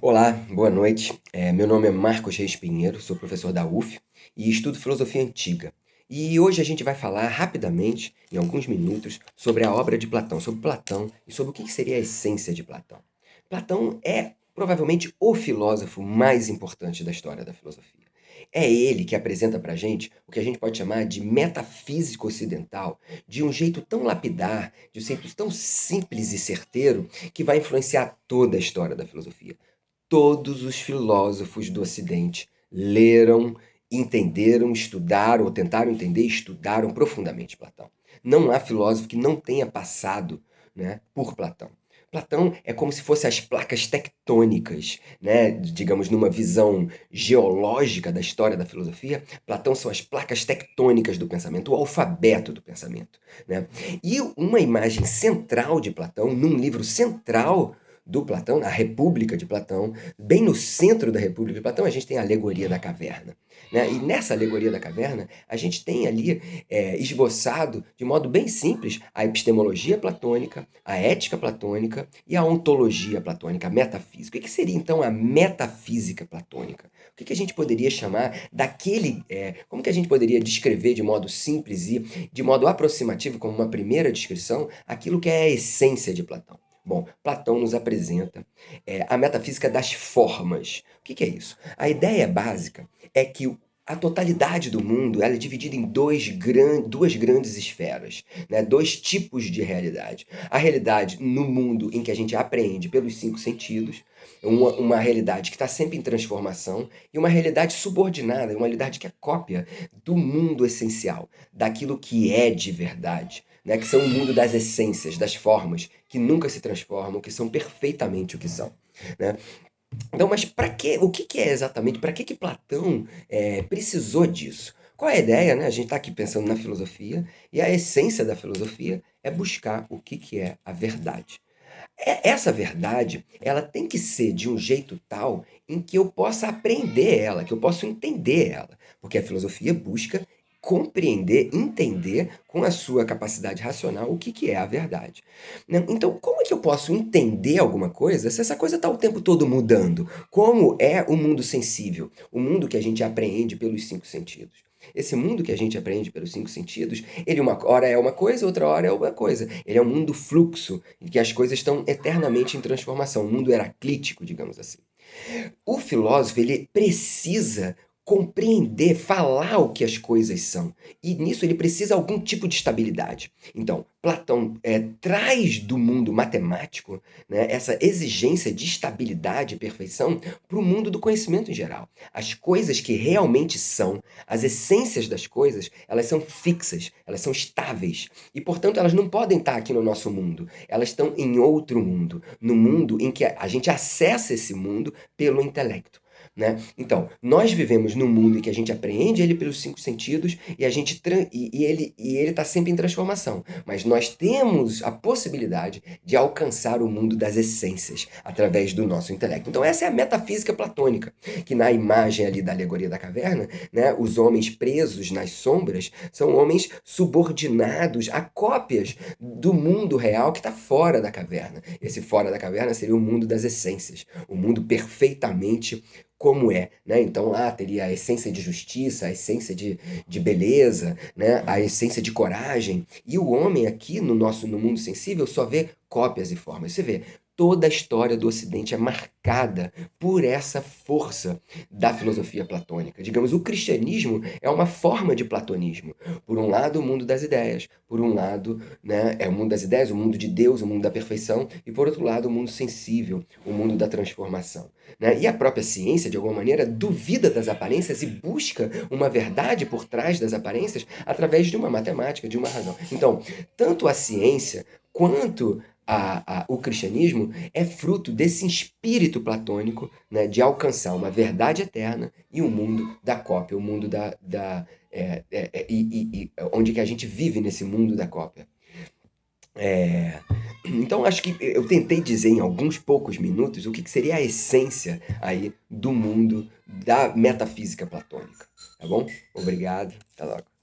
Olá, boa noite. Meu nome é Marcos Reis Pinheiro, sou professor da UF e estudo filosofia antiga. E hoje a gente vai falar rapidamente, em alguns minutos, sobre a obra de Platão, sobre Platão e sobre o que seria a essência de Platão. Platão é provavelmente o filósofo mais importante da história da filosofia. É ele que apresenta pra gente o que a gente pode chamar de metafísica ocidental, de um jeito tão lapidar, de um jeito tão simples e certeiro, que vai influenciar toda a história da filosofia. Todos os filósofos do Ocidente leram, entenderam, estudaram, ou tentaram entender e estudaram profundamente Platão. Não há filósofo que não tenha passado, né, por Platão. Platão é como se fossem as placas tectônicas, né, digamos, numa visão geológica da história da filosofia. Platão são as placas tectônicas do pensamento, o alfabeto do pensamento, né? E uma imagem central de Platão, num livro central do Platão, a República de Platão, bem no centro da República de Platão, a gente tem a alegoria da caverna, né? E nessa alegoria da caverna, a gente tem ali esboçado, de modo bem simples, a epistemologia platônica, a ética platônica e a ontologia platônica, a metafísica. O que seria, então, a metafísica platônica? O que a gente poderia chamar daquele... como que a gente poderia descrever de modo simples e de modo aproximativo, como uma primeira descrição, aquilo que é a essência de Platão? Bom, Platão nos apresenta a metafísica das formas. O que é isso? A ideia básica é que a totalidade do mundo ela é dividida em duas grandes esferas, né? Dois tipos de realidade. A realidade no mundo em que a gente apreende pelos cinco sentidos, uma realidade que está sempre em transformação, e uma realidade subordinada, uma realidade que é cópia do mundo essencial, daquilo que é de verdade, né? Que são o mundo das essências, das formas, que nunca se transformam, que são perfeitamente o que são, né? Então, mas para que, o que é exatamente, para que Platão precisou disso? Qual é a ideia, né? A gente está aqui pensando na filosofia, e a essência da filosofia é buscar o que é a verdade. Essa verdade, ela tem que ser de um jeito tal em que eu possa aprender ela, que eu possa entender ela. Porque a filosofia busca compreender, entender com a sua capacidade racional o que é a verdade. Né? Então, como é que eu posso entender alguma coisa se essa coisa está o tempo todo mudando? Como é o mundo sensível? O mundo que a gente apreende pelos cinco sentidos. Esse mundo que a gente aprende pelos cinco sentidos, ele uma hora é uma coisa, outra hora é outra coisa. Ele é um mundo fluxo, em que as coisas estão eternamente em transformação, um mundo heraclítico, digamos assim. O filósofo, ele precisa compreender, falar o que as coisas são. E nisso ele precisa de algum tipo de estabilidade. Então, Platão traz do mundo matemático, né, essa exigência de estabilidade e perfeição para o mundo do conhecimento em geral. As coisas que realmente são, as essências das coisas, elas são fixas, elas são estáveis. E, portanto, elas não podem estar aqui no nosso mundo. Elas estão em outro mundo, no mundo em que a gente acessa esse mundo pelo intelecto, né? Então, nós vivemos num mundo em que a gente apreende ele pelos cinco sentidos e a gente ele está sempre em transformação. Mas nós temos a possibilidade de alcançar o mundo das essências através do nosso intelecto. Então, essa é a metafísica platônica, que na imagem ali da alegoria da caverna, né, os homens presos nas sombras são homens subordinados a cópias do mundo real que está fora da caverna. Esse fora da caverna seria o mundo das essências, o mundo perfeitamente como é, né? Então lá teria a essência de justiça, a essência de beleza, né? A essência de coragem. E o homem aqui no mundo sensível só vê cópias e formas. Você vê, toda a história do Ocidente é marcada por essa força da filosofia platônica. Digamos, o cristianismo é uma forma de platonismo. Por um lado, o mundo das ideias. Por um lado, né, é o mundo das ideias, o mundo de Deus, o mundo da perfeição. E por outro lado, o mundo sensível, o mundo da transformação. Né? E a própria ciência, de alguma maneira, duvida das aparências e busca uma verdade por trás das aparências através de uma matemática, de uma razão. Então, tanto a ciência quanto o cristianismo é fruto desse espírito platônico, né, de alcançar uma verdade eterna e o mundo da cópia, o mundo onde que a gente vive nesse mundo da cópia. Então, acho que eu tentei dizer em alguns poucos minutos o que seria a essência aí do mundo da metafísica platônica. Tá bom? Obrigado. Até logo.